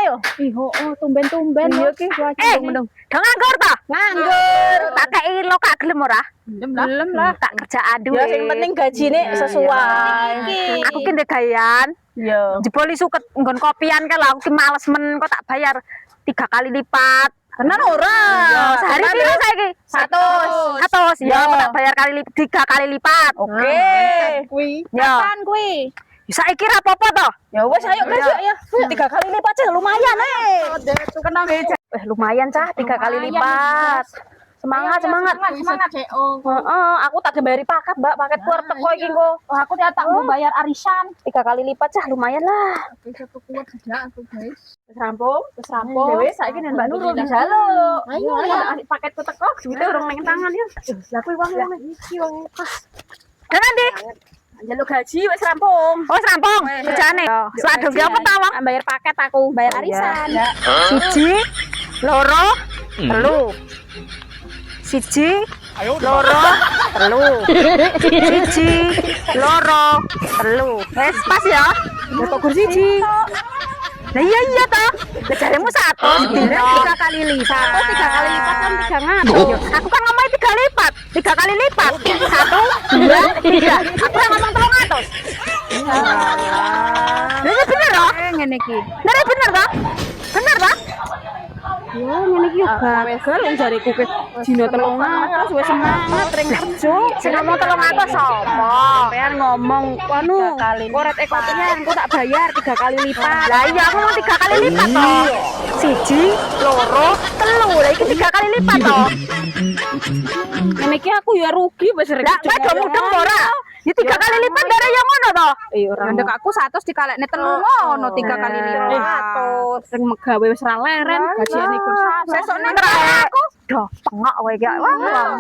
yo. Ih, oh, tumben-tumben. Iya ki. Mendung. Dong nganggur ta? Nganggur. Tak kei lo kak gelem ora? Belum lah. Tak kerjaan duwe. Ya sing penting gajine sesuai. Aku ki ndek gawean. Yo. Jebol suket nggon kopian kan lah aku ki males men kok tak bayar 3 kali lipat. Tenan ora? Sehari piro saiki? 100. Ya, aku tak bayar 3 kali lipat. Oke. Kuwi. Ya. Kapan kuwi? Saiki ra apa-apa to? Ya wes ayo guys ya. 3 kali lipat aja lumayan Kenal Lumayan cah 3 kali lipat. Semangat. Semangat, CEO. Heeh, aku tak bayari paket, Mbak. Paket keluar teko iki engko. Oh, aku tak mau bayar arisan. 3 kali lipat cah lumayan lah. Satu kuat saja aku, guys. Wis rampung. Ya wes saiki nen Mbak Nurul dijaluk. Ayo, Paketku teko, duwite urung ning tangan ya. Lah kuwi wong iki wong kas. Dan nanti Jaluk gaji wes rampung. oh rampung kerjaane. Sladung ki apa ta, Wong? Bayar paket aku, bayar arisan. Siji, loro, telu. Siji, loro, telu. Siji, loro, telu. Wes pas ya. Ya kok kursi siji. Lah iya ta. Lah jaremu 100 dina 3 kali lipat. 3 kali lipat kan 300. Aku kan ngomong 3 lipat. 3 kali lipat. 1 2 3. Aku yang ngomong 300. Lah bener toh? Ngene iki. Bener toh? Bener toh? Yo, ngene iki yo gagal wong jariku ke dina 300 wis semangat ring kerja. Sing ngomong 300 sapa? Sampean ngomong anu koret ekonominya engko tak bayar 3 kali lipat. Lah iya aku mau 3 kali lipat toh. Siji, loro, telu. Lah iki 3 kali lipat toh. Ngene iki aku ya rugi wis ring Lah kowe do mudeng ora? Ya 3 kali lipat dari yang ngono toh. Iya ora. Ndek aku 100 dikalekne 3 ngono 3 kali lipat. Sing megawe wis ra leren gajiane iku. Sesuk nek aku do pengok kowe iki. Wah.